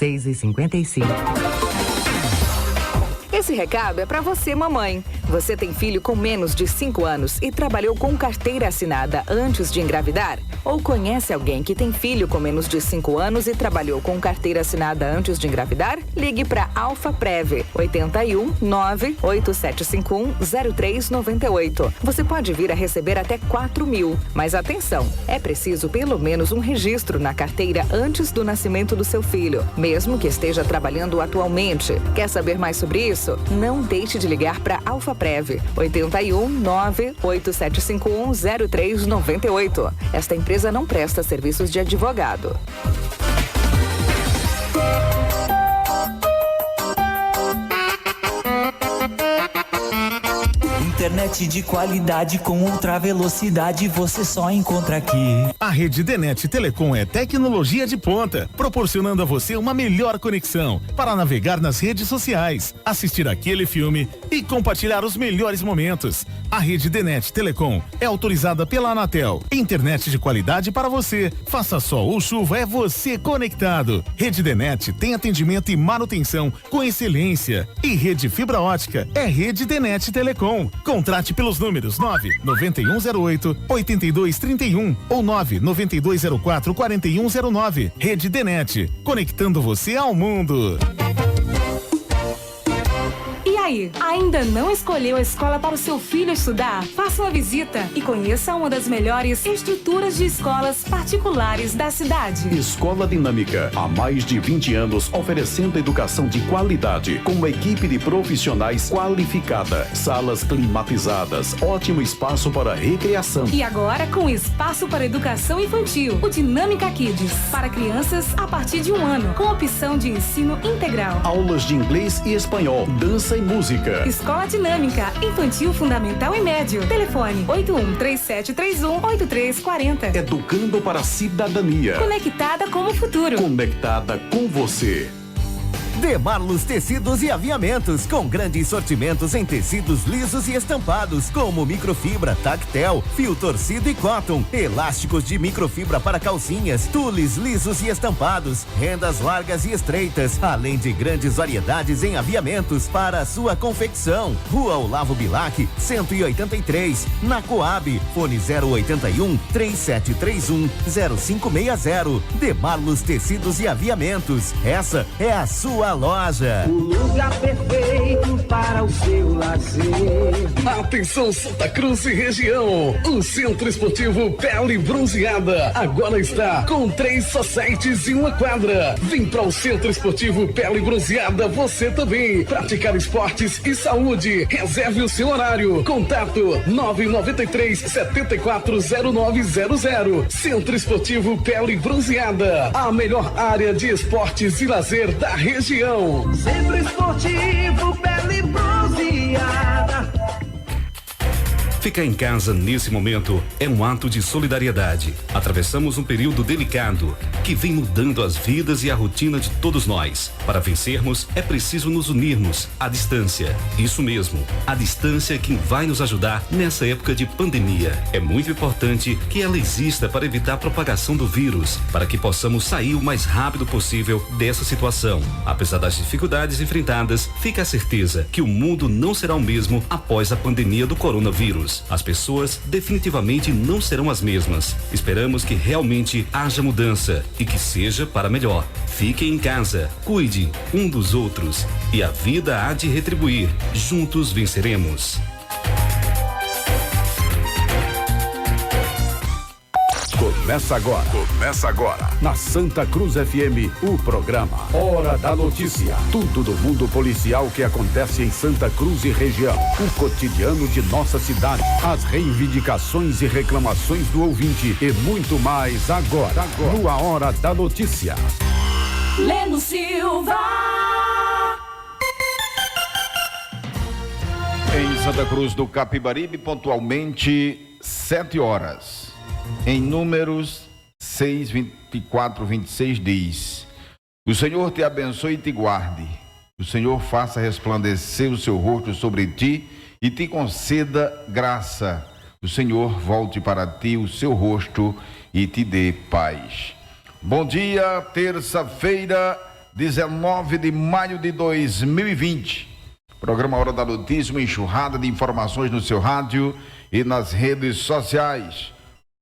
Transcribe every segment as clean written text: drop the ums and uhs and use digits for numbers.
6h55. Esse recado é para você, mamãe. Você tem filho com menos de 5 anos e trabalhou com carteira assinada antes de engravidar? Ou conhece alguém que tem filho com menos de 5 anos e trabalhou com carteira assinada antes de engravidar? Ligue para Alfaprev 81 98751 0398. Você pode vir a receber até 4.000. Mas atenção, é preciso pelo menos um registro na carteira antes do nascimento do seu filho, mesmo que esteja trabalhando atualmente. Quer saber mais sobre isso? Não deixe de ligar para Alfaprev 81 98751 0398. Esta empresa não presta serviços de advogado. Internet de qualidade com ultra velocidade você só encontra aqui. A rede Denet Telecom é tecnologia de ponta, proporcionando a você uma melhor conexão para navegar nas redes sociais, assistir aquele filme e compartilhar os melhores momentos. A rede Denet Telecom é autorizada pela Anatel. Internet de qualidade para você. Faça sol ou chuva, é você conectado. Rede Denet tem atendimento e manutenção com excelência. E rede fibra ótica é rede Denet Telecom. Contrate pelos números 99108-8231 ou 99204-4109. Rede Denet, conectando você ao mundo. E aí, ainda não escolheu a escola para o seu filho estudar? Faça uma visita e conheça uma das melhores estruturas de escolas particulares da cidade. Escola Dinâmica, há mais de 20 anos oferecendo educação de qualidade, com uma equipe de profissionais qualificada, salas climatizadas, ótimo espaço para recreação. E agora com espaço para educação infantil, o Dinâmica Kids, para crianças a partir de 1 ano, com opção de ensino integral. Aulas de inglês e espanhol, dança e música. Escola Dinâmica, infantil, fundamental e médio. Telefone 8137318340. Educando para a cidadania. Conectada com o futuro. Conectada com você. Demarlos Tecidos e Aviamentos, com grandes sortimentos em tecidos lisos e estampados, como microfibra, tactel, fio torcido e cotton, elásticos de microfibra para calcinhas, tules lisos e estampados, rendas largas e estreitas, além de grandes variedades em aviamentos para a sua confecção. Rua Olavo Bilac, 183, na Coab, fone 081-3731-0560. Demarlos Tecidos e Aviamentos, essa é a sua loja. O lugar perfeito para o seu lazer. Atenção Santa Cruz e região, o Centro Esportivo Pele Bronzeada agora está com 3 societies e 1 quadra. Vem para o Centro Esportivo Pele Bronzeada você também praticar esportes e saúde. Reserve o seu horário. Contato 993-740900. Centro Esportivo Pele Bronzeada, a melhor área de esportes e lazer da região. Centro Esportivo Pele Bronzeada. Ficar em casa nesse momento é um ato de solidariedade. Atravessamos um período delicado que vem mudando as vidas e a rotina de todos nós. Para vencermos, é preciso nos unirmos à distância. Isso mesmo, a distância é quem vai nos ajudar nessa época de pandemia. É muito importante que ela exista para evitar a propagação do vírus, para que possamos sair o mais rápido possível dessa situação. Apesar das dificuldades enfrentadas, fica a certeza que o mundo não será o mesmo após a pandemia do coronavírus. As pessoas definitivamente não serão as mesmas. Esperamos que realmente haja mudança e que seja para melhor. Fiquem em casa, cuide um dos outros e a vida há de retribuir. Juntos venceremos. Começa agora, na Santa Cruz FM, o programa Hora da Notícia. Tudo do mundo policial que acontece em Santa Cruz e região. O cotidiano de nossa cidade, as reivindicações e reclamações do ouvinte e muito mais agora. No A Hora da Notícia. Leno Silva. Em Santa Cruz do Capibaribe, pontualmente 7 horas. Em Números 6, 24, 26 diz: o Senhor te abençoe e te guarde. O Senhor faça resplandecer o seu rosto sobre ti e te conceda graça. O Senhor volte para ti o seu rosto e te dê paz. Bom dia, terça-feira, 19 de maio de 2020. Programa Hora da Notícia, uma enxurrada de informações no seu rádio e nas redes sociais.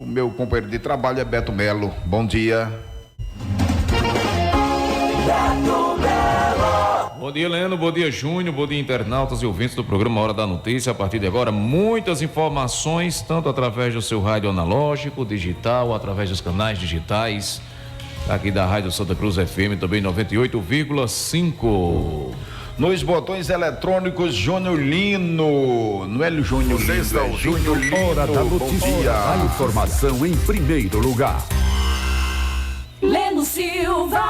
O meu companheiro de trabalho é Beto Melo. Bom dia. Bom dia, Leno, bom dia, Júnior, bom dia, internautas e ouvintes do programa Hora da Notícia. A partir de agora, muitas informações, tanto através do seu rádio analógico, digital, através dos canais digitais, aqui da Rádio Santa Cruz FM, também 98,5. Nos botões eletrônicos, Júnior Lino. Não é Júnior Lino, é Júnior Lino. Hora da Notícia. A informação em primeiro lugar. Leno Silva.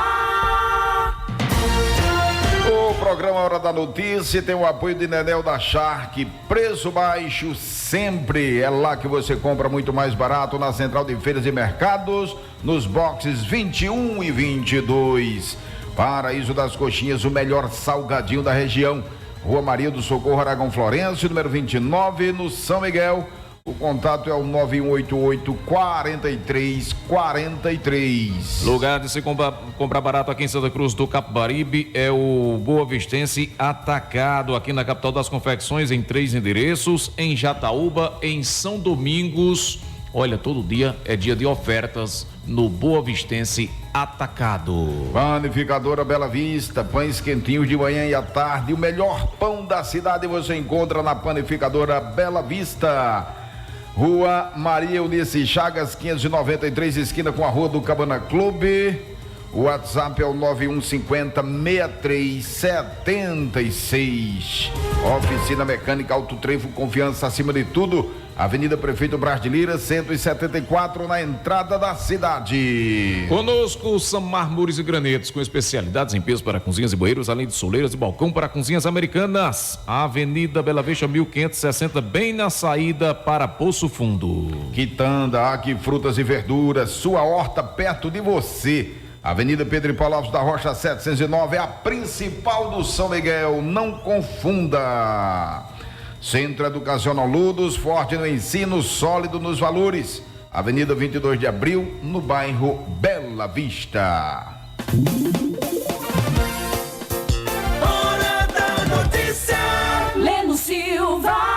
O programa Hora da Notícia tem o apoio de Nenel da Shark. Preço baixo sempre. É lá que você compra muito mais barato, na Central de Feiras e Mercados, nos boxes 21 e 22. Paraíso das Coxinhas, o melhor salgadinho da região. Rua Maria do Socorro, Aragão Florencio, número 29, no São Miguel. O contato é o 9188-4343. Lugar de se comprar barato aqui em Santa Cruz do Capibaribe é o Boa Vistense Atacado, aqui na capital das confecções, em 3 endereços, em Jataúba, em São Domingos. Olha, todo dia é dia de ofertas no Boa Vistense Atacado. Panificadora Bela Vista, pães quentinhos de manhã e à tarde. O melhor pão da cidade você encontra na Panificadora Bela Vista. Rua Maria Eunice Chagas, 593, esquina com a Rua do Cabana Clube. O WhatsApp é o 9150-6376. Oficina Mecânica Alto Trevo, confiança acima de tudo. Avenida Prefeito Braz de Lira, 174, na entrada da cidade. Conosco, Samar Mures e Granetos, com especialidades em pisos para cozinhas e banheiros, além de soleiras e balcão para cozinhas americanas. Avenida Bela Vista, 1560, bem na saída para Poço Fundo. Quitanda, aqui frutas e verduras, sua horta perto de você. Avenida Pedro e Paulo Alves da Rocha, 709, é a principal do São Miguel, não confunda. Centro Educacional Ludos, forte no ensino, sólido nos valores. Avenida 22 de Abril, no bairro Bela Vista. Hora da Notícia. Leno Silva.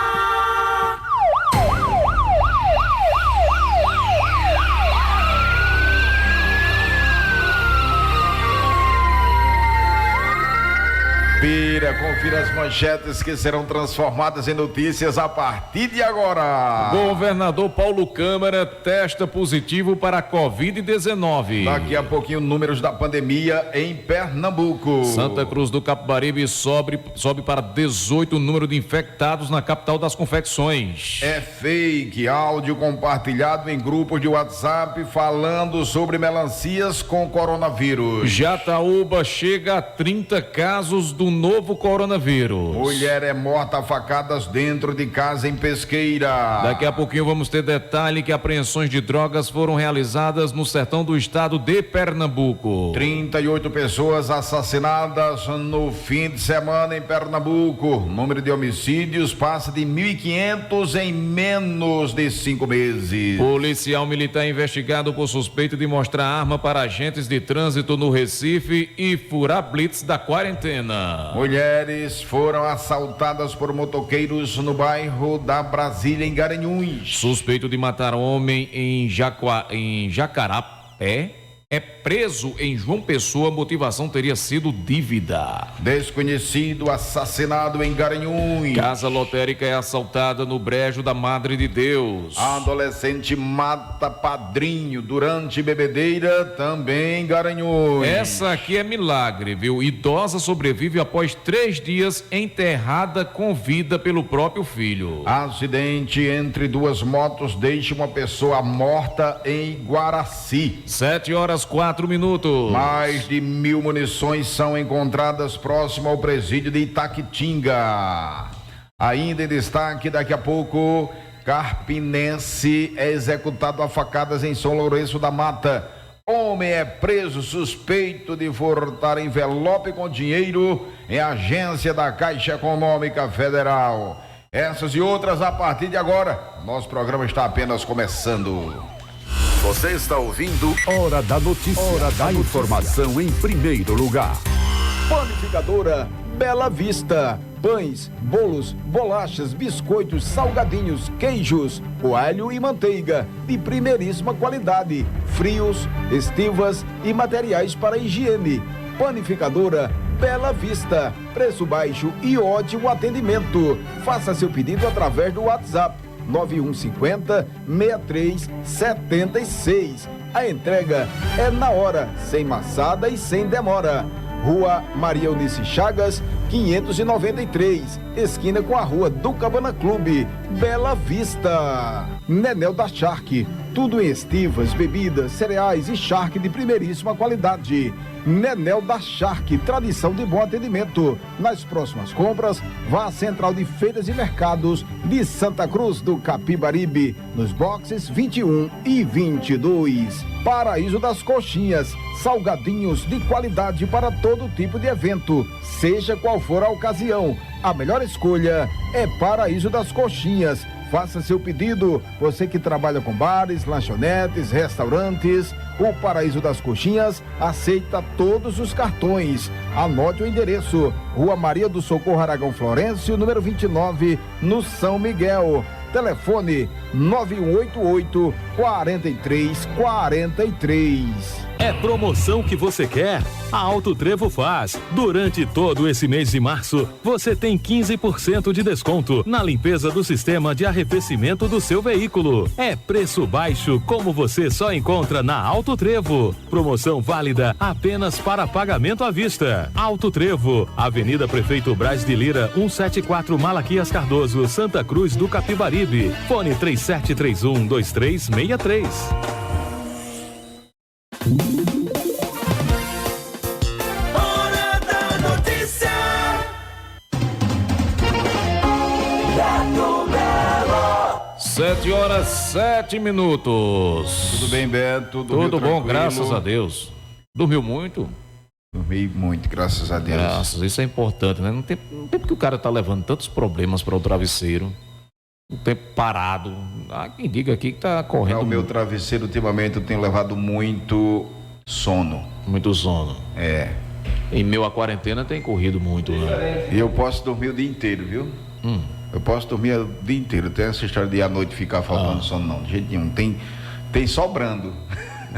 Confira as manchetes que serão transformadas em notícias a partir de agora. Governador Paulo Câmara testa positivo para a Covid-19. Daqui a pouquinho, números da pandemia em Pernambuco. Santa Cruz do Capibaribe sobe para 18 o número de infectados na capital das confecções. É fake, áudio compartilhado em grupos de WhatsApp falando sobre melancias com coronavírus. Jataúba chega a 30 casos do novo coronavírus. Mulher é morta a facadas dentro de casa em Pesqueira. Daqui a pouquinho vamos ter detalhe que apreensões de drogas foram realizadas no sertão do estado de Pernambuco. 38 pessoas assassinadas no fim de semana em Pernambuco. O número de homicídios passa de 1.500 em menos de 5 meses. Policial militar investigado por suspeito de mostrar arma para agentes de trânsito no Recife e furar blitz da quarentena. Mulheres foram assaltadas por motoqueiros no bairro da Brasília, em Garanhuns. Suspeito de matar homem em Jacarapé é preso em João Pessoa. Motivação teria sido dívida. Desconhecido assassinado em Garanhuns. Casa lotérica é assaltada no Brejo da Madre de Deus. Adolescente mata padrinho durante bebedeira, também em Garanhuns. Essa aqui é milagre, viu? Idosa sobrevive após 3 dias enterrada com vida pelo próprio filho. Acidente entre 2 motos deixa uma pessoa morta em Guaraci. 7h04. Mais de 1.000 munições são encontradas próximo ao presídio de Itaquitinga. Ainda em destaque, daqui a pouco, carpinense é executado a facadas em São Lourenço da Mata. Homem é preso suspeito de furtar envelope com dinheiro em agência da Caixa Econômica Federal. Essas e outras a partir de agora. Nosso programa está apenas começando. Você está ouvindo Hora da Notícia. Hora da informação em primeiro lugar. Panificadora Bela Vista. Pães, bolos, bolachas, biscoitos, salgadinhos, queijos, coalho e manteiga de primeiríssima qualidade. Frios, estivas e materiais para higiene. Panificadora Bela Vista. Preço baixo e ótimo atendimento. Faça seu pedido através do WhatsApp 9150-6376. A entrega é na hora, sem maçada e sem demora. Rua Maria Eunice Chagas, 593, esquina com a Rua do Cabana Clube, Bela Vista. Nenel da Shark, tudo em estivas, bebidas, cereais e charque de primeiríssima qualidade. Nenel da Shark, tradição de bom atendimento. Nas próximas compras, vá à Central de Feiras e Mercados de Santa Cruz do Capibaribe, nos boxes 21 e 22. Paraíso das Coxinhas, salgadinhos de qualidade para todo tipo de evento, seja qual for a ocasião. A melhor escolha é Paraíso das Coxinhas. Faça seu pedido, você que trabalha com bares, lanchonetes, restaurantes. O Paraíso das Coxinhas aceita todos os cartões. Anote o endereço: Rua Maria do Socorro Aragão Florencio, número 29, no São Miguel. Telefone 9188-4343. É promoção que você quer? A Auto Trevo faz. Durante todo esse mês de março, você tem 15% de desconto na limpeza do sistema de arrefecimento do seu veículo. É preço baixo como você só encontra na Auto Trevo. Promoção válida apenas para pagamento à vista. Auto Trevo, Avenida Prefeito Braz de Lira, 174 Malaquias Cardoso, Santa Cruz do Capibaribe. Fone 3731-2363. Hora da Notícia. 7h07. Tudo bem, Beto? Tudo bom, graças a Deus. Dormiu muito? Dormi muito, graças a Deus. Graças, isso é importante, né? Não tem porque o cara tá levando tantos problemas para o travesseiro. O tempo parado. Há quem diga aqui que tá correndo. O meu travesseiro, ultimamente, eu tenho levado muito sono. Muito sono. É. Em meio à quarentena tem corrido muito, né? E eu posso dormir o dia inteiro, viu? Eu posso dormir o dia inteiro. Tem essa história de à noite ficar faltando sono, não. De jeito nenhum. Tem sobrando.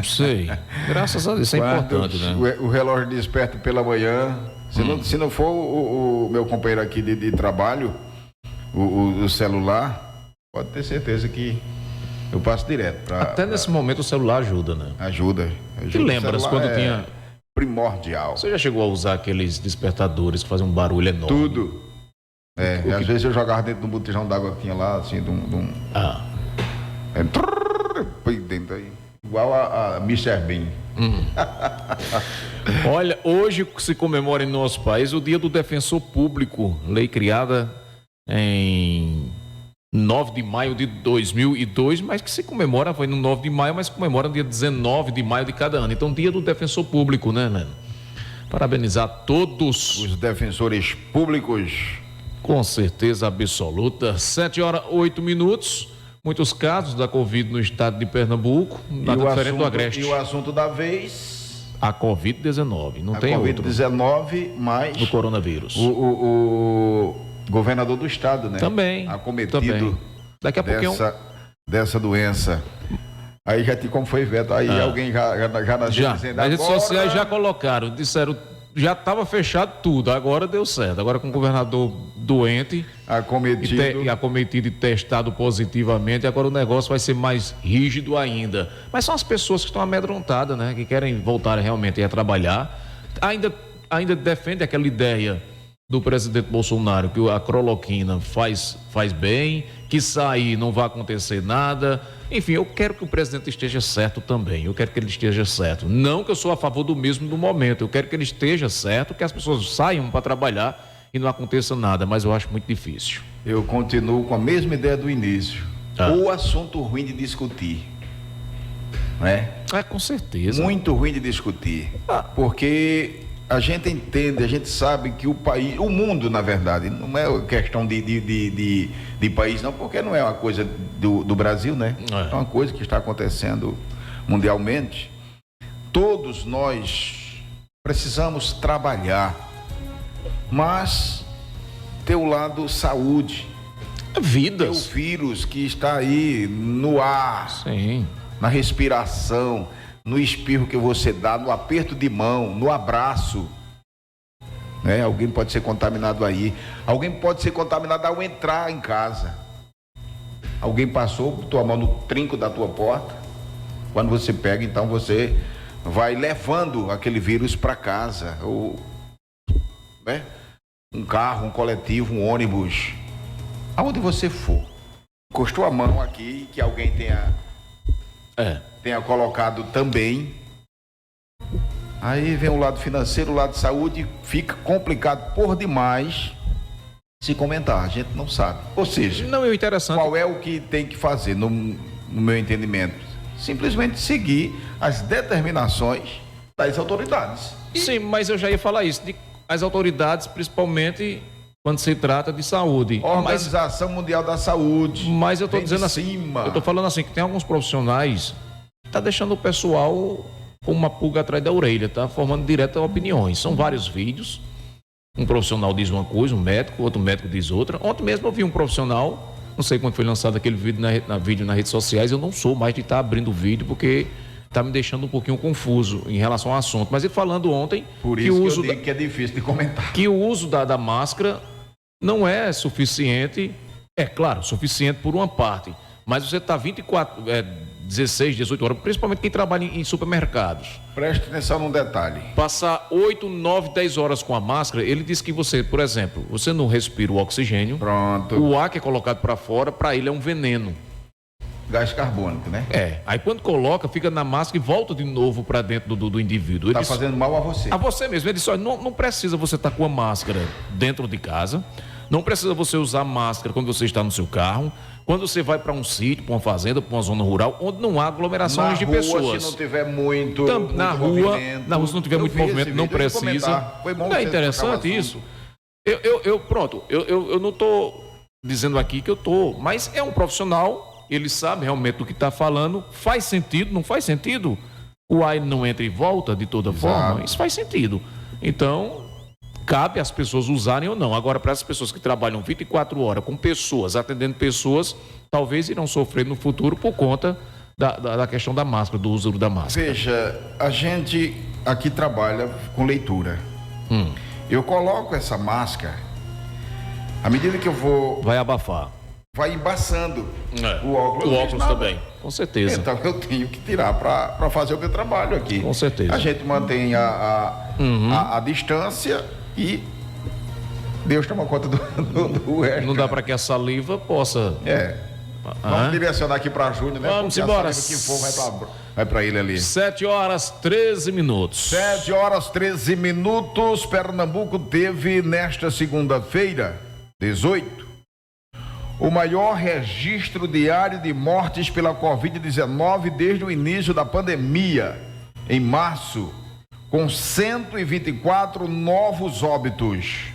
Sei. Graças a Deus, isso é importante, né? O relógio desperta pela manhã. Se não for o meu companheiro aqui de trabalho, o celular, pode ter certeza que eu passo direto. Até nesse momento o celular ajuda, né? Ajuda. Te lembras quando tinha... primordial. Você já chegou a usar aqueles despertadores que fazem um barulho enorme? Tudo. Às vezes eu jogava dentro de um botijão d'água que tinha lá, assim, de um... dentro aí. Igual a Mr. Bean. Olha, hoje se comemora em nosso país o Dia do Defensor Público, lei criada em 9 de maio de 2002, mas que se comemora, foi no 9 de maio, mas comemora no dia 19 de maio de cada ano. Então, Dia do Defensor Público, né, Neno? Parabenizar todos os defensores públicos. Com certeza absoluta. 7h08. Muitos casos da Covid no estado de Pernambuco, nada diferente do Agreste. E o assunto da vez? A Covid-19, não tem outro. A Covid-19, mas... do coronavírus. O governador do estado, né? Também. Acometido daqui a pouquinho dessa doença. Aí como foi, Veto? Aí alguém já dizendo... As redes sociais já colocaram, disseram... Já estava fechado tudo, agora deu certo. Agora com o governador doente, acometido e testado positivamente, agora o negócio vai ser mais rígido ainda. Mas são as pessoas que estão amedrontadas, né? Que querem voltar realmente a trabalhar. Ainda defende aquela ideia do presidente Bolsonaro que a cloroquina faz bem, que sair não vai acontecer nada. Enfim, eu quero que o presidente esteja certo também. Eu quero que ele esteja certo. Não que eu sou a favor do mesmo no momento. Eu quero que ele esteja certo, que as pessoas saiam para trabalhar e não aconteça nada, mas eu acho muito difícil. Eu continuo com a mesma ideia do início. O assunto ruim de discutir, né? Com certeza. Muito ruim de discutir, porque a gente entende, a gente sabe que o país, o mundo, na verdade, não é questão de país, não, porque não é uma coisa do Brasil, né? É uma coisa que está acontecendo mundialmente, todos nós precisamos trabalhar, mas ter o lado saúde. Vidas. Ter o vírus que está aí no ar, sim, na respiração, no espirro que você dá, no aperto de mão, no abraço. Né? Alguém pode ser contaminado aí. Alguém pode ser contaminado ao entrar em casa. Alguém passou, botou a mão no trinco da tua porta. Quando você pega, então você vai levando aquele vírus para casa. Ou, né? Um carro, um coletivo, um ônibus. Aonde você for. Encostou a mão aqui, que alguém tenha colocado também. Aí vem o lado financeiro, o lado de saúde, fica complicado por demais se comentar, a gente não sabe. Ou seja, não é interessante. Qual é o que tem que fazer, no meu entendimento? Simplesmente seguir as determinações das autoridades. Sim, mas eu já ia falar isso, as autoridades, principalmente quando se trata de saúde. Organização Mundial da Saúde. Mas eu estou dizendo assim, eu estou falando assim, que tem alguns profissionais que tá deixando o pessoal com uma pulga atrás da orelha, tá formando direto opiniões. São vários vídeos. Um profissional diz uma coisa, um médico, outro médico diz outra. Ontem mesmo eu vi um profissional, não sei quando foi lançado aquele vídeo nas redes sociais, eu não sou mais de estar abrindo o vídeo porque está me deixando um pouquinho confuso em relação ao assunto. Mas ele falando ontem por isso que eu digo que é difícil de comentar. Que o uso da máscara não é suficiente, é claro, suficiente por uma parte, mas você está 16, 18 horas, principalmente quem trabalha em supermercados. Preste atenção num detalhe. Passar 8, 9, 10 horas com a máscara, ele diz que você, por exemplo, você não respira o oxigênio. Pronto. O ar que é colocado para fora, para ele é um veneno. Gás carbônico, né? Aí quando coloca, fica na máscara e volta de novo para dentro do indivíduo. Está fazendo mal a você. A você mesmo. Ele disse, olha, não precisa você estar com a máscara dentro de casa, não precisa você usar máscara quando você está no seu carro, quando você vai para um sítio, para uma fazenda, para uma zona rural, onde não há aglomerações de pessoas. Se não tiver muito na rua, se não tiver muito movimento, não precisa. Foi bom. Não é interessante isso? Eu não estou dizendo aqui que eu estou, mas é um profissional, ele sabe realmente do que está falando. Faz sentido, não faz sentido? O ar não entra e volta de toda forma? Isso faz sentido. Então, cabe às pessoas usarem ou não. Agora, para as pessoas que trabalham 24 horas com pessoas, atendendo pessoas, talvez irão sofrer no futuro por conta da questão da máscara, do uso da máscara. Veja, a gente aqui trabalha com leitura. Eu coloco essa máscara, à medida que eu vou... Vai abafar. Vai embaçando o óculos também, com certeza. Então eu tenho que tirar para fazer o meu trabalho aqui. Com certeza. A gente mantém a distância e Deus toma conta do resto. Não dá para que a saliva possa... Vamos direcionar aqui para Júnior, né? Vamos embora. Se que for, vai para ele ali. 7 horas 13 minutos. 7 horas 13 minutos. Pernambuco teve nesta segunda-feira, 18, o maior registro diário de mortes pela Covid-19 desde o início da pandemia, em março, com 124 novos óbitos.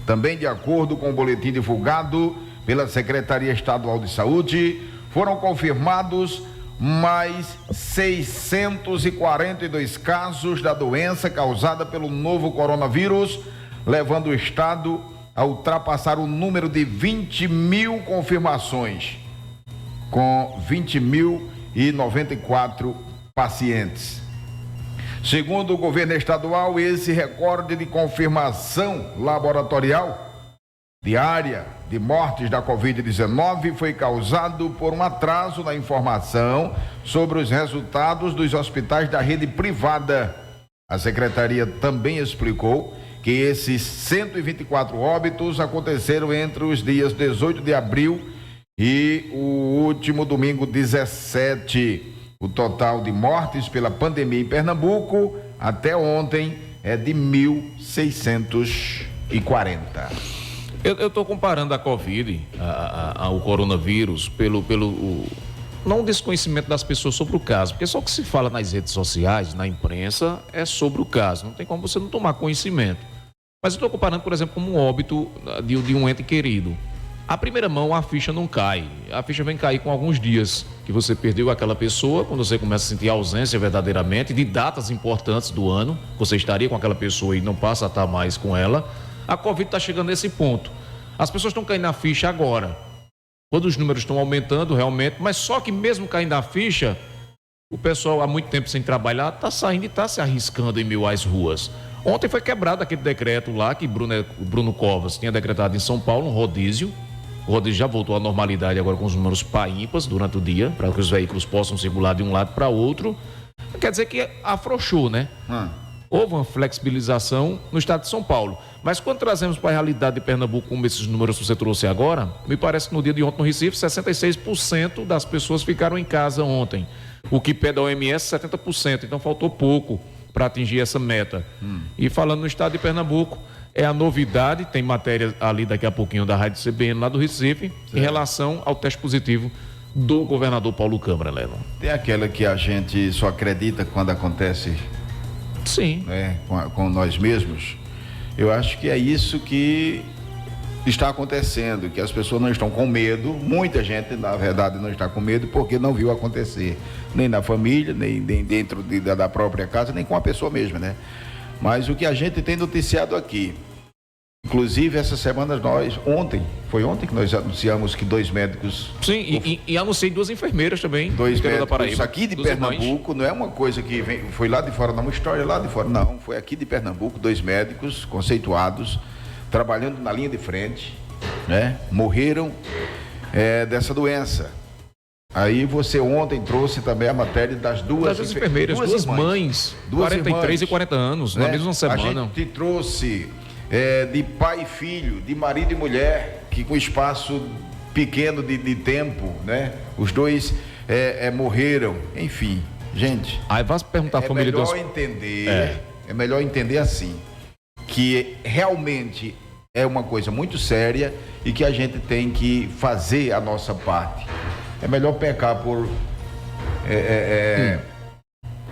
Também, de acordo com o boletim divulgado pela Secretaria Estadual de Saúde, foram confirmados mais 642 casos da doença causada pelo novo coronavírus, levando o estado a ultrapassar o número de 20 mil confirmações, com 20.094 pacientes. Segundo o governo estadual, esse recorde de confirmação laboratorial diária de mortes da Covid-19 foi causado por um atraso na informação sobre os resultados dos hospitais da rede privada. A secretaria também explicou que esses 124 óbitos aconteceram entre os dias 18 de abril e o último domingo 17. O total de mortes pela pandemia em Pernambuco até ontem é de 1.640. Eu estou comparando a Covid, ao coronavírus, pelo não desconhecimento das pessoas sobre o caso, porque só o que se fala nas redes sociais, na imprensa, é sobre o caso. Não tem como você não tomar conhecimento. Mas eu estou comparando, por exemplo, como um óbito de um ente querido. A primeira mão, a ficha não cai. A ficha vem cair com alguns dias que você perdeu aquela pessoa, quando você começa a sentir a ausência verdadeiramente de datas importantes do ano, você estaria com aquela pessoa e não passa a estar mais com ela. A Covid está chegando nesse ponto. As pessoas estão caindo na ficha agora. Quando os números estão aumentando realmente, mas só que mesmo caindo na ficha, o pessoal há muito tempo sem trabalhar está saindo e está se arriscando em meio às ruas. Ontem foi quebrado aquele decreto lá que Bruno Covas tinha decretado em São Paulo, um rodízio. O rodízio já voltou à normalidade agora com os números ímpares durante o dia, para que os veículos possam circular de um lado para outro. Quer dizer que afrouxou, né? Houve uma flexibilização no estado de São Paulo. Mas quando trazemos para a realidade de Pernambuco, como esses números que você trouxe agora, me parece que no dia de ontem no Recife, 66% das pessoas ficaram em casa ontem. O que pede a OMS, 70%. Então faltou pouco para atingir essa meta. E falando no estado de Pernambuco, é a novidade, tem matéria ali daqui a pouquinho da Rádio CBN lá do Recife, em relação ao teste positivo do governador Paulo Câmara, Leno. Tem aquela que a gente só acredita quando acontece. Sim. Né, com nós mesmos. Eu acho que é isso que está acontecendo, que as pessoas não estão com medo, muita gente, na verdade, não está com medo porque não viu acontecer, nem na família, nem dentro da própria casa, nem com a pessoa mesma, né? Mas o que a gente tem noticiado aqui, inclusive essa semana foi ontem que nós anunciamos que 2 médicos... Sim, e anunciei 2 enfermeiras também. 2 médicos da Paraíba, aqui de Pernambuco, não é uma coisa que foi lá de fora, não, uma história lá de fora, não, foi aqui de Pernambuco, 2 médicos conceituados, trabalhando na linha de frente, né? Morreram dessa doença. Aí você ontem trouxe também a matéria das duas enfermeiras, duas mães, 43 e 40 anos, né? Na mesma semana. A gente trouxe de pai e filho, de marido e mulher, que com espaço pequeno de tempo, né? Os 2 morreram, enfim, gente. Aí vai perguntar a família dos... É melhor entender assim, que realmente é uma coisa muito séria e que a gente tem que fazer a nossa parte. É melhor pecar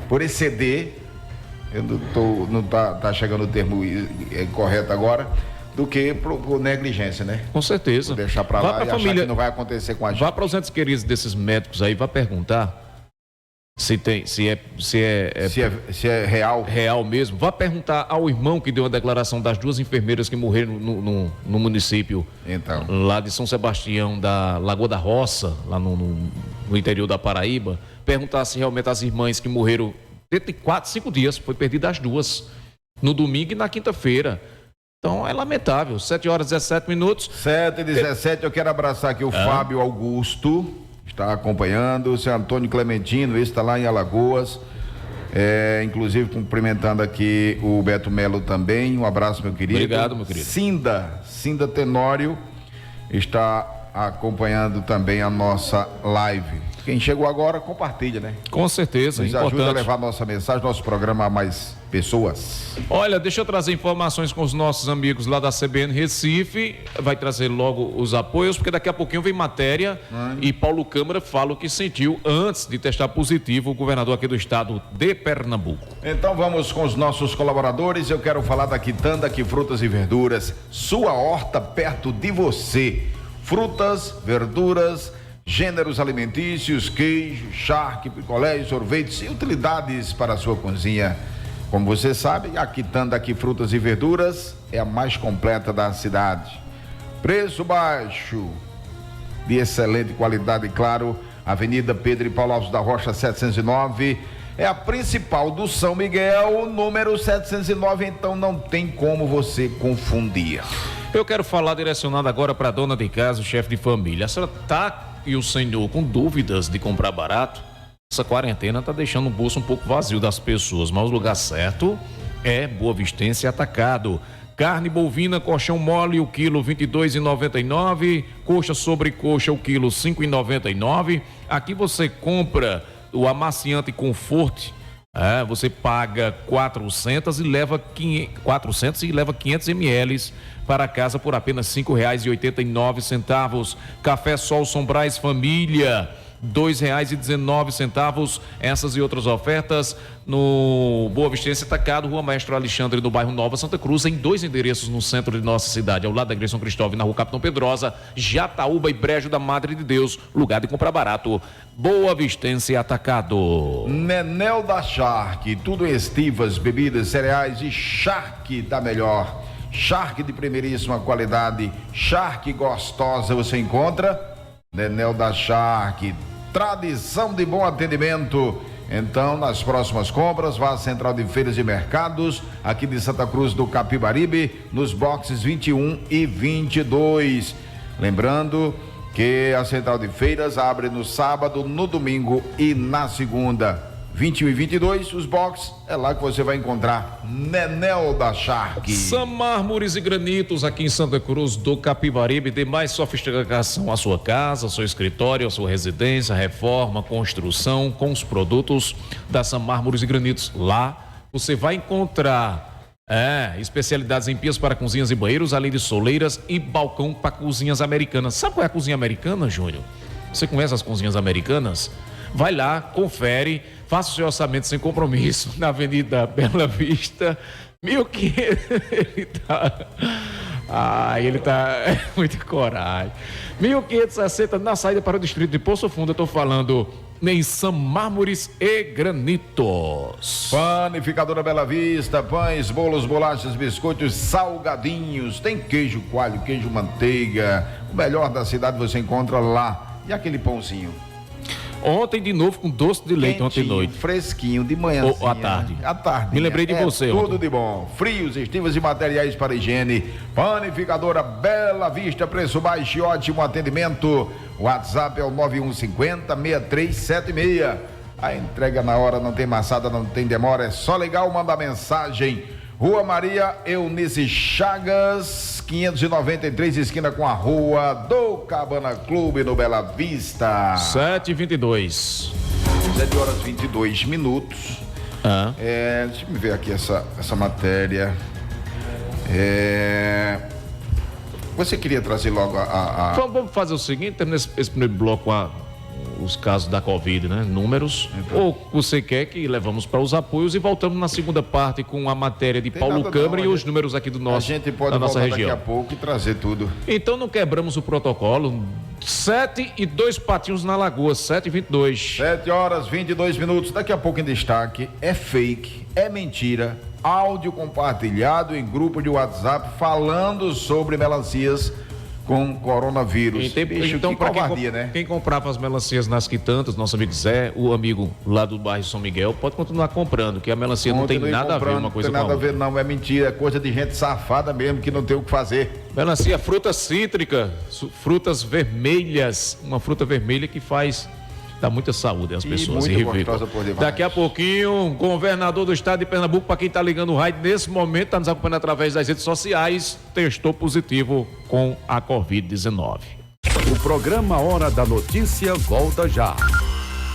por exceder, não tá chegando o termo correto agora, do que por negligência, né? Com certeza. Por deixar para lá e família, achar que não vai acontecer com a gente. Vá para os entes queridos desses médicos aí, vá perguntar se é real mesmo. Vá perguntar ao irmão que deu a declaração das 2 enfermeiras que morreram no município, então, lá de São Sebastião da Lagoa da Roça, lá no interior da Paraíba. Perguntar se realmente as irmãs que morreram dentro de 4, 5 dias, foi perdida as 2, no domingo e na quinta-feira. Então é lamentável. 7h17. 7h17, eu quero abraçar aqui o Fábio Augusto, está acompanhando, o seu Antônio Clementino, esse está lá em Alagoas, inclusive cumprimentando aqui o Beto Melo também, um abraço, meu querido. Obrigado, meu querido. Cinda Tenório está acompanhando também a nossa live. Quem chegou agora, compartilha, né? Com certeza, nos importante. ajuda a levar nossa mensagem, nosso programa a mais pessoas. Olha, deixa eu trazer informações com os nossos amigos lá da CBN Recife, vai trazer logo os apoios, porque daqui a pouquinho vem matéria e Paulo Câmara fala o que sentiu antes de testar positivo o governador aqui do estado de Pernambuco. Então vamos com os nossos colaboradores, eu quero falar da Quitanda, que frutas e verduras, sua horta perto de você, frutas, verduras, gêneros alimentícios, queijo, charque, picolé, sorvetes e utilidades para a sua cozinha. Como você sabe, a Quitanda aqui Frutas e Verduras é a mais completa da cidade. Preço baixo, de excelente qualidade, claro. Avenida Pedro e Paulo Alves da Rocha 709, é a principal do São Miguel, número 709, então não tem como você confundir. Eu quero falar direcionado agora para a dona de casa, o chefe de família. A senhora e o senhor com dúvidas de comprar barato? Essa quarentena está deixando o bolso um pouco vazio das pessoas, mas o lugar certo é Boa Vistense Atacado. Carne bovina, colchão mole, o quilo R$ 22,99. Coxa sobre coxa, o quilo R$ 5,99. Aqui você compra o amaciante Conforte. Você paga 400 e leva 500 ml para casa por apenas R$ 5,89. Café Sol Sombrais Família, R$2,19. Essas e outras ofertas no Boa Vistense Atacado, Rua Maestro Alexandre, no bairro Nova Santa Cruz, em 2 endereços no centro de nossa cidade, ao lado da Igreja São Cristóvão, na Rua Capitão Pedrosa, Jataúba e Brejo da Madre de Deus, lugar de comprar barato. Boa Vistense Atacado. Nenel da Shark, tudo em estivas, bebidas, cereais e Shark da melhor. Shark de primeiríssima qualidade, Shark gostosa, você encontra Nenel da Shark, tradição de bom atendimento. Então, nas próximas compras, vá à Central de Feiras e Mercados, aqui de Santa Cruz do Capibaribe, nos boxes 21 e 22. Lembrando que a Central de Feiras abre no sábado, no domingo e na segunda. 21 e 22, os boxes, é lá que você vai encontrar Nenel da Shark. Sam Mármores e Granitos, aqui em Santa Cruz do Capibaribe, dê mais sofisticação à sua casa, ao seu escritório, à sua residência, reforma, construção, com os produtos da Sam Mármores e Granitos. Lá você vai encontrar especialidades em pias para cozinhas e banheiros, além de soleiras e balcão para cozinhas americanas. Sabe qual é a cozinha americana, Júnior? Você conhece as cozinhas americanas? Vai lá, confere, faça o seu orçamento sem compromisso na Avenida Bela Vista, 1500. Ele tá muita coragem. 1560 na saída para o distrito de Poço Fundo. Eu tô falando em Sam Mármores e Granitos. Panificadora Bela Vista, pães, bolos, bolachas, biscoitos, salgadinhos. Tem queijo coalho, queijo manteiga. O melhor da cidade você encontra lá. E aquele pãozinho? Ontem de novo com doce de leite, ontem à noite. Fresquinho, de manhã. Ou à tarde. À tarde. Me lembrei de você. Tudo de bom. Frios, estivas e materiais para higiene. Panificadora Bela Vista, preço baixo e ótimo atendimento. O WhatsApp é o 9150-6376. A entrega na hora, não tem maçada, não tem demora. É só ligar ou mandar mensagem. Rua Maria Eunice Chagas, 593, esquina com a Rua do Cabana Clube, no Bela Vista. 7h22. 7h22. Deixa eu ver aqui essa matéria. Você queria trazer logo Então, vamos fazer o seguinte, terminando esse primeiro bloco os casos da Covid, né? Números. Então. Ou você quer que levamos para os apoios e voltamos na segunda parte com a matéria de Paulo Câmara e os números aqui do nosso, a gente pode da nossa voltar região. Daqui a pouco e trazer tudo. Então não quebramos o protocolo. 7 e 2 patinhos na Lagoa, 7h22. 7h22. Daqui a pouco em destaque, é fake, é mentira. Áudio compartilhado em grupo de WhatsApp falando sobre melancias com coronavírus. Então, para quem comprava as melancias nas quitantas, nosso amigo Zé, o amigo lá do bairro São Miguel, pode continuar comprando, que a melancia não tem nada a ver uma coisa com a outra. Não tem nada a ver, não, é mentira, é coisa de gente safada mesmo, que não tem o que fazer. Melancia, fruta cítrica, frutas vermelhas, uma fruta vermelha que dá muita saúde às pessoas. Daqui a pouquinho, governador do estado de Pernambuco, para quem está ligando o rádio nesse momento, está nos acompanhando através das redes sociais, testou positivo com a Covid-19. O programa Hora da Notícia volta já.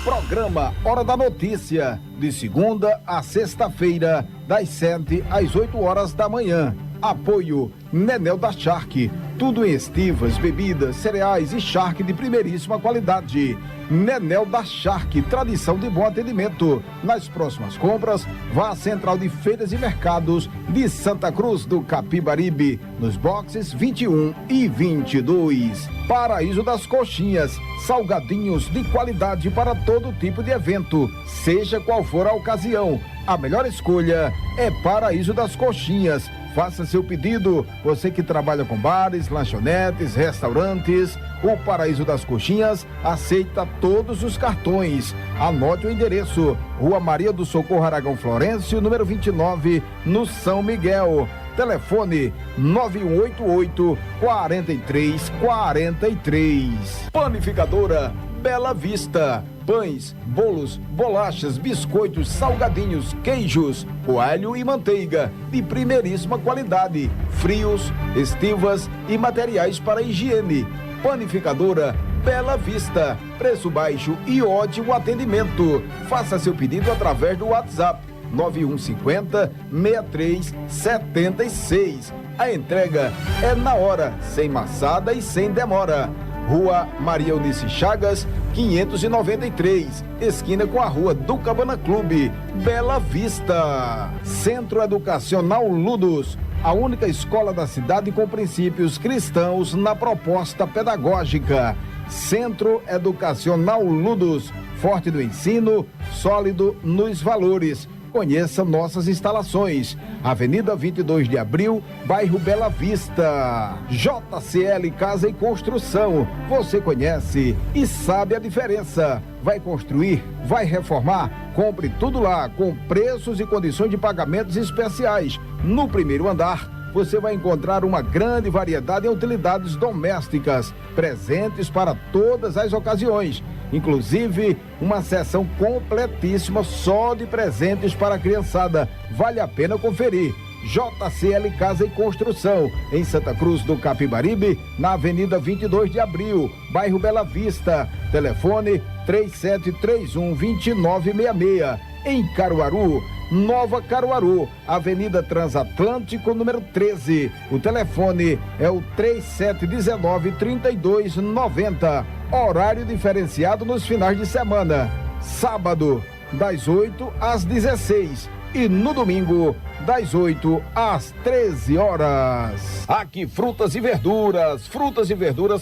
Programa Hora da Notícia, de segunda a sexta-feira, das 7 às 8 horas da manhã. Apoio Nenel da Shark, tudo em estivas, bebidas, cereais e Shark de primeiríssima qualidade. Nenel da Shark, tradição de bom atendimento. Nas próximas compras, vá à Central de Feiras e Mercados de Santa Cruz do Capibaribe, nos boxes 21 e 22. Paraíso das Coxinhas, salgadinhos de qualidade para todo tipo de evento, seja qual for a ocasião. A melhor escolha é Paraíso das Coxinhas. Faça seu pedido, você que trabalha com bares, lanchonetes, restaurantes. O Paraíso das Coxinhas aceita todos os cartões. Anote o endereço: Rua Maria do Socorro Aragão Florencio, número 29, no São Miguel. Telefone 9188-4343. Panificadora Bela Vista. Pães, bolos, bolachas, biscoitos, salgadinhos, queijos, coalho e manteiga de primeiríssima qualidade. Frios, estivas e materiais para higiene. Panificadora Bela Vista. Preço baixo e ótimo atendimento. Faça seu pedido através do WhatsApp 9150-6376. A entrega é na hora, sem maçada e sem demora. Rua Maria Eunice Chagas, 593, esquina com a Rua do Cabana Clube, Bela Vista. Centro Educacional Ludos, a única escola da cidade com princípios cristãos na proposta pedagógica. Centro Educacional Ludos, forte no ensino, sólido nos valores. Conheça nossas instalações. Avenida 22 de Abril, bairro Bela Vista. JCL Casa e Construção. Você conhece e sabe a diferença. Vai construir? Vai reformar? Compre tudo lá, com preços e condições de pagamentos especiais. No primeiro andar, você vai encontrar uma grande variedade em utilidades domésticas, presentes para todas as ocasiões. Inclusive, uma seção completíssima só de presentes para a criançada. Vale a pena conferir. JCL Casa e Construção, em Santa Cruz do Capibaribe, na Avenida 22 de Abril, bairro Bela Vista. Telefone 3731-2966. Em Caruaru, Nova Caruaru, Avenida Transatlântico, número 13. O telefone é o 3719-3290. Horário diferenciado nos finais de semana. Sábado, das 8 às 16. E no domingo, das 8 às 13 horas. Aqui frutas e verduras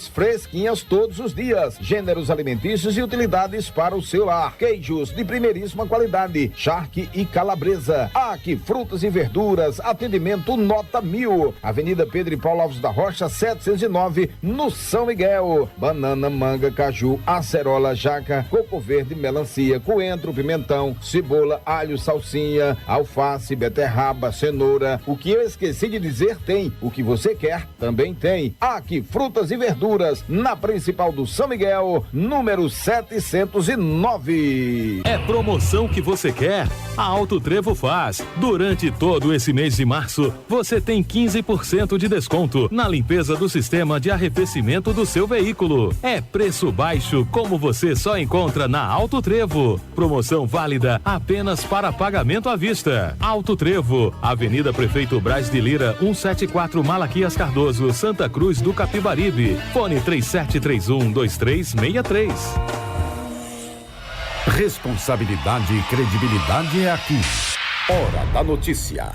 fresquinhas todos os dias. Gêneros alimentícios e utilidades para o seu lar. Queijos de primeiríssima qualidade, charque e calabresa. Aqui frutas e verduras, atendimento nota 1000. Avenida Pedro e Paulo Alves da Rocha, 709, no São Miguel. Banana, manga, caju, acerola, jaca, coco verde, melancia, coentro, pimentão, cebola, alho, salsinha, alface, beterraba, cenoura. O que eu esqueci de dizer tem. O que você quer também tem. Aqui frutas e verduras, na principal do São Miguel, número 709. É promoção que você quer? A Alto Trevo faz. Durante todo esse mês de março, você tem 15% de desconto na limpeza do sistema de arrefecimento do seu veículo. É preço baixo como você só encontra na Alto Trevo. Promoção válida apenas para pagamento à vista. Alto Trevo, Avenida Prefeito Braz de Lira, 174 Malaquias Cardoso, Santa Cruz do Capibaribe. Fone 3731-2363. Responsabilidade e credibilidade é aqui. Hora da notícia.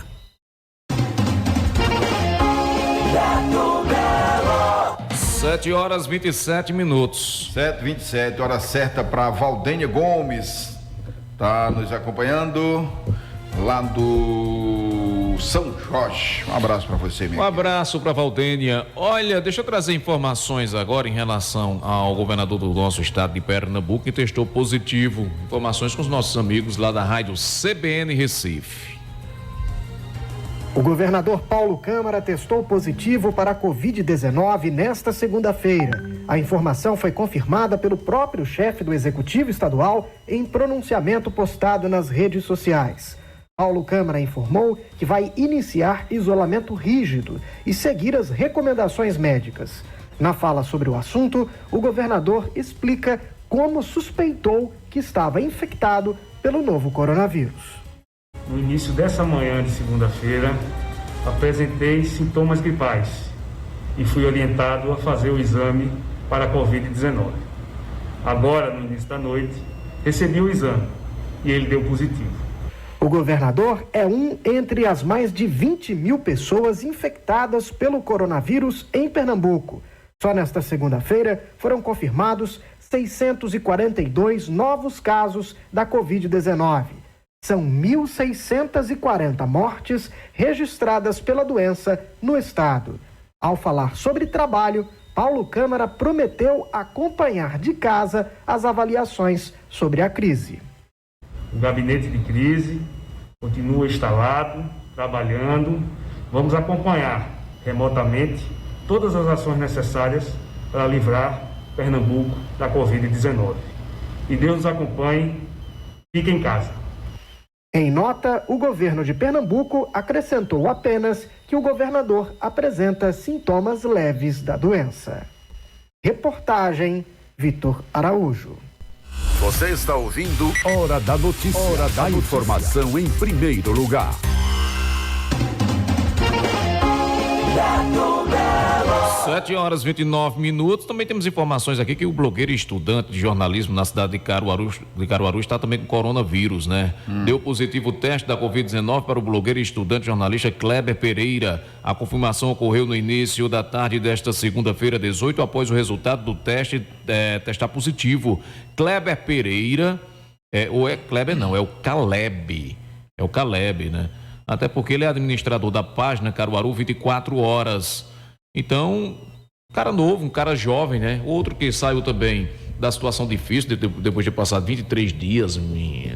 7h27. 7h27, hora certa para Valdênia Gomes. Tá nos acompanhando lá do São Jorge. Um abraço para você, meu. Um abraço para Valdênia. Olha, deixa eu trazer informações agora em relação ao governador do nosso estado de Pernambuco, que testou positivo. Informações com os nossos amigos lá da rádio CBN Recife. O governador Paulo Câmara testou positivo para a Covid-19 nesta segunda-feira. A informação foi confirmada pelo próprio chefe do Executivo Estadual em pronunciamento postado nas redes sociais. Paulo Câmara informou que vai iniciar isolamento rígido e seguir as recomendações médicas. Na fala sobre o assunto, o governador explica como suspeitou que estava infectado pelo novo coronavírus. No início dessa manhã de segunda-feira, apresentei sintomas gripais e fui orientado a fazer o exame para a Covid-19. Agora, no início da noite, recebi o exame e ele deu positivo. O governador é um entre as mais de 20 mil pessoas infectadas pelo coronavírus em Pernambuco. Só nesta segunda-feira foram confirmados 642 novos casos da Covid-19. São 1.640 mortes registradas pela doença no estado. Ao falar sobre trabalho, Paulo Câmara prometeu acompanhar de casa as avaliações sobre a crise. O gabinete de crise continua instalado, trabalhando. Vamos acompanhar remotamente todas as ações necessárias para livrar Pernambuco da Covid-19. E Deus nos acompanhe. Fique em casa. Em nota, o governo de Pernambuco acrescentou apenas que o governador apresenta sintomas leves da doença. Reportagem Vitor Araújo. Você está ouvindo Hora da Notícia. Hora da informação em primeiro lugar. Beto Belo. 7h29. Também temos informações aqui que o blogueiro e estudante de jornalismo na cidade de Caruaru está também com coronavírus, né? Deu positivo o teste da Covid-19 para o blogueiro e estudante jornalista Kleber Pereira. A confirmação ocorreu no início da tarde desta segunda-feira, 18, após o resultado do teste testar positivo. Kleber Pereira, ou é Kleber não, é o Caleb. É o Caleb, né? Até porque ele é administrador da página Caruaru 24 horas. Então, um cara novo, um cara jovem, né? Outro que saiu também da situação difícil, depois de passar 23 dias,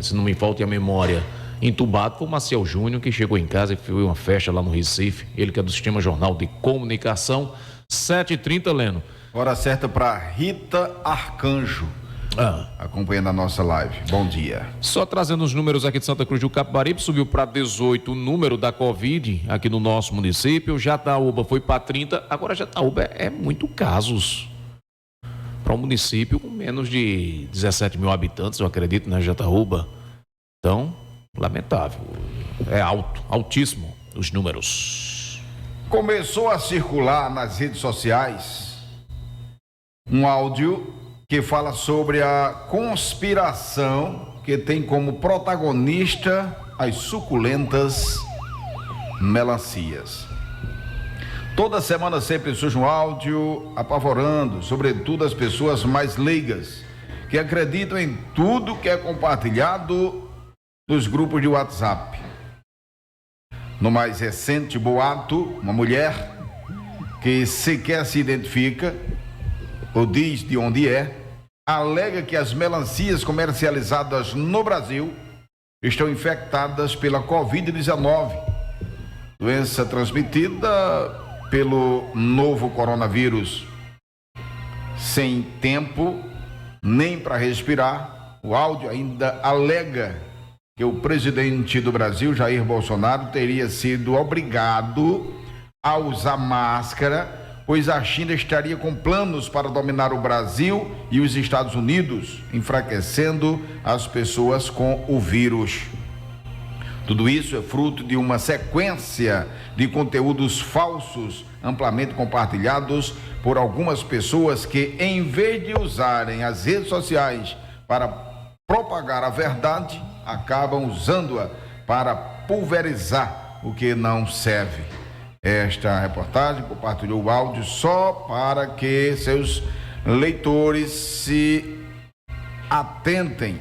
se não me falta a memória, entubado, foi o Maciel Júnior, que chegou em casa e foi uma festa lá no Recife. Ele que é do Sistema Jornal de Comunicação. 7h30, Leno. Hora certa para Rita Arcanjo. Acompanhando a nossa live. Bom dia. Só trazendo os números aqui de Santa Cruz do Capibaribe, subiu para 18 o número da Covid aqui no nosso município. Jataúba foi para 30. Agora Jataúba é muito casos para um município com menos de 17 mil habitantes, eu acredito, né, Jataúba? Então, lamentável. É altíssimo os números. Começou a circular nas redes sociais um áudio que fala sobre a conspiração que tem como protagonista as suculentas melancias. Toda semana sempre surge um áudio apavorando, sobretudo as pessoas mais leigas, que acreditam em tudo que é compartilhado nos grupos de WhatsApp. No mais recente boato, uma mulher que sequer se identifica ou diz de onde alega que as melancias comercializadas no Brasil estão infectadas pela Covid-19, doença transmitida pelo novo coronavírus. Sem tempo nem para respirar, o áudio ainda alega que o presidente do Brasil, Jair Bolsonaro, teria sido obrigado a usar máscara, pois a China estaria com planos para dominar o Brasil e os Estados Unidos, enfraquecendo as pessoas com o vírus. Tudo isso é fruto de uma sequência de conteúdos falsos, amplamente compartilhados por algumas pessoas que, em vez de usarem as redes sociais para propagar a verdade, acabam usando-a para pulverizar o que não serve. Esta reportagem compartilhou o áudio só para que seus leitores se atentem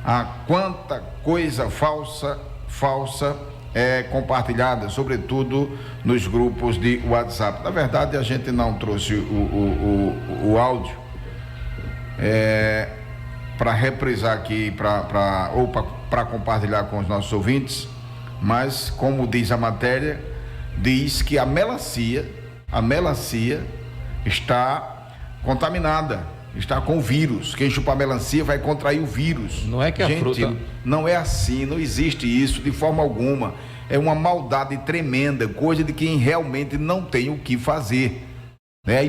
a quanta coisa falsa é compartilhada, sobretudo nos grupos de WhatsApp. Na verdade, a gente não trouxe o áudio para reprisar aqui, para compartilhar com os nossos ouvintes, mas, como diz a matéria, diz que a melancia está contaminada, está com vírus. Quem chupa a melancia vai contrair o vírus. Não é que a fruta... Não é assim, não existe isso de forma alguma. É uma maldade tremenda, coisa de quem realmente não tem o que fazer, né?